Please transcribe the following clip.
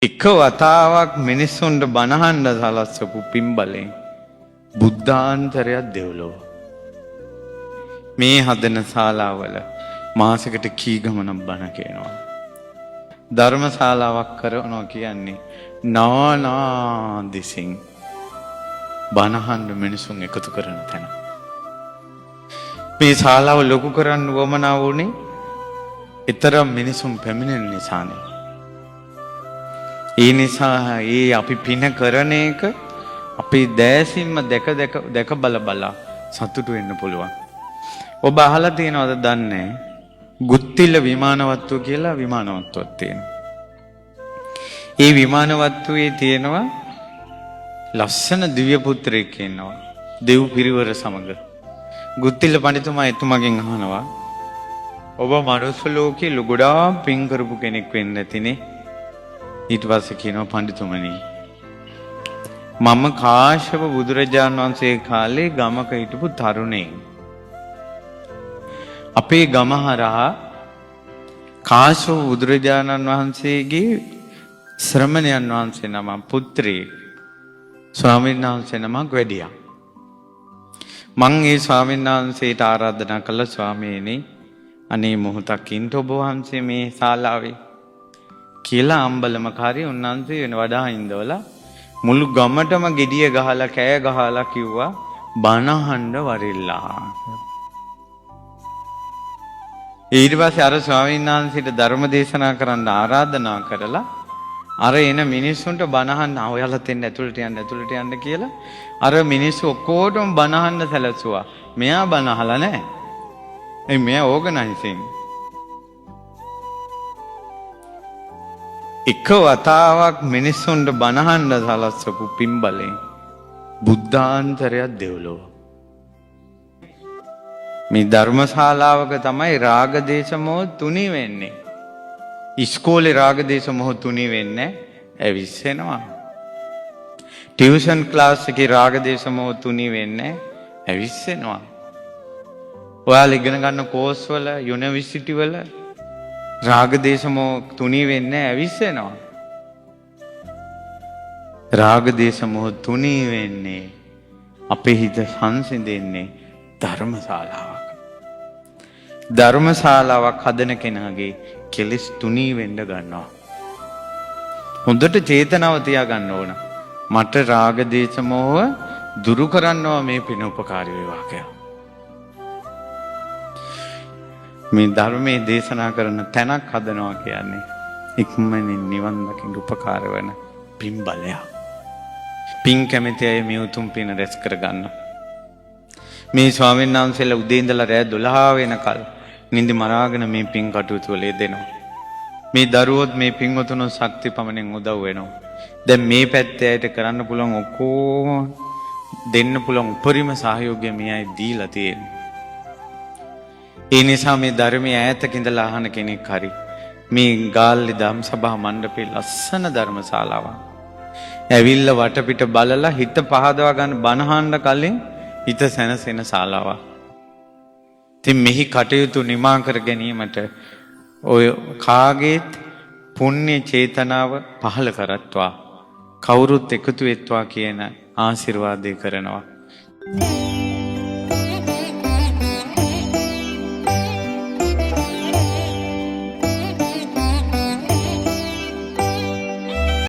එක වතාවක් මිනිස්සුන්ට බණහන්න සලස්සපු පින්බලෙන් බුද්ධාන්තරයක් දෙව්ලොව. මේ හදන ශාලාවල මාසෙකට කී ගමනක් බණ කියනවා. ධර්ම ශාලාවක් කරනවා කියන්නේ නානා දිසින් බණහන්න මිනිසුන් එකතු කරන තැන. මේ ශාලාව ලොකු කරන්න වමනා වුණේ ඊතරම් මිනිසුන් පැමිණෙන නිසානේ. ඒ නිසා ඒ අපි පින කරන එක අපි දැසින්ම දැක බල සතුටු වෙන්න පුළුවන්. ඔබ අහලා තියෙනවද දන්නේ ගුත්තිල විමානවත්තුව කියලා විමානවත්තුවක් තියෙනවා. ඒ විමානවත්තුවේ තියෙනවා ලස්සන දිව්‍ය පුත්‍රයෙක් ඉන්නවා. දෙව් පිරිවර සමග. ගුත්තිල පඬිතුමා එතුමගෙන් අහනවා ඔබ මනුස්ස ලෝකේ ගොඩාක් පින් කරපු කෙනෙක් වෙන්න ඇතිනේ. ඊට පස්සේ කියනවා පඬිතුමනි මම කාශ්‍යප බුදුරජාණන් වහන්සේ කාලේ ගමක හිටපු තරුණයෙක්. අපේ ගම හරහා කාශ්‍යප බුදුරජාණන් වහන්සේගේ ශ්‍රමණයන් වහන්සේ නම පුත්‍රයෙක් ස්වාමීන් වහන්සේ නමක් වැඩියා. මං ඒ ස්වාමීන් වහන්සේට ආරාධනා කළා ස්වාමීනි අනේ මොහොතක් ඉන්න ඔබ වහන්සේ මේ ශාලාවේ කියලා අම්බලමකාරී උන්වහන්සේ වෙන වඩා හින්දවලා මුළු ගමටම ගෙඩිය ගහලා කෑ ගහලා කිව්වා බණහඬ වරිල්ලා. ඊට පස්සේ අර ස්වාමීන් වහන්සේට ධර්ම දේශනා කරන්න ආරාධනා කරලා අර එන මිනිස්සුන්ට බණහන්න ඔයාලා තෙන්න ඇතුළට යන්න කියලා අර මිනිස්සු ඔක්කොටම බණහන්න සැලසුවා. මෙයා බණ අහලා නැහැ. මෙයා ඕගනයිසින්. එක වතාවක් මිනිස්සුන්ට බණහන්න සලස්සපු පින්බලෙන් බුද්ධාන්තරයක් දෙව්ලොව. මේ ධර්මශාලාවක තමයි රාග දේශ මොහ තුනී වෙන්නේ. ඉස්කෝලේ රාග දේශ මොහ තුනී වෙන්නේ ඇවිස්සෙනවා. ටියුෂන් ක්ලාස් එකේ රාග දේශ මොහ තුනී වෙන්නේ ඇවිස්සෙනවා. ඔයාලා ඉගෙන ගන්න කෝස් වල යුනිවර්සිටි වල රාග දේශ මොහ තුනී වෙන්නේ ඇවිස්සෙනවා. රාග දේශ මොහ තුනී වෙන්නේ අපේ හිත සංසිඳෙන්නේ ධර්මශාලාවක්. ධර්මශාලාවක් හදන කෙනාගේ කෙලෙස් තුනී වෙන්න ගන්නවා. හොඳට චේතනාව තියාගන්න ඕන. මට රාග දේශ මොහ දුරු කරන්නවා මේ පින උපකාරී වේවා කියලා. මේ ධර්මයේ දේශනා කරන තැනක් හදනවා කියන්නේ ඉක්මනින් නිවන් දකින්න උපකාර වෙන පින් බලයක්. පින් කැමැති අය මේ උතුම් පින රැස් කරගන්න. මේ ස්වාමීන් වහන්සේලා උදේ ඉඳලා රෑ 12 වෙනකල් නිදි මරාගෙන මේ පින් කටයුතු වල යෙදෙනවා. මේ දරුවොත් මේ පින්වතුන් ශක්ති පමණෙන් උදව් වෙනවා. දැන් මේ පැත්තේ අයට කරන්න පුළුවන් ඔක්කොම දෙන්න පුළුවන් උපරිම සහයෝගය මේ අය දීලා තියෙනවා. ඒ නිසා මේ ධර්මයේ ඈතක ඉඳලා අහන කෙනෙක් හරි මේ ගාල්ලේ ධම් සභා මණ්ඩපේ ලස්සන ධර්මශාලාවක්. ඇවිල්ලා වටපිට බලලා හිත පහදවා ගන්න බණහන්න කලින් හිත සැනසෙන ශාලාවක්. ඉතින් මෙහි කටයුතු නිමා කර ගැනීමට ඔය කාගේත් පුණ්‍ය චේතනාව පහළ කරත්වා කවුරුත් එකතු වෙත්වා කියන ආශිර්වාදය කරනවා.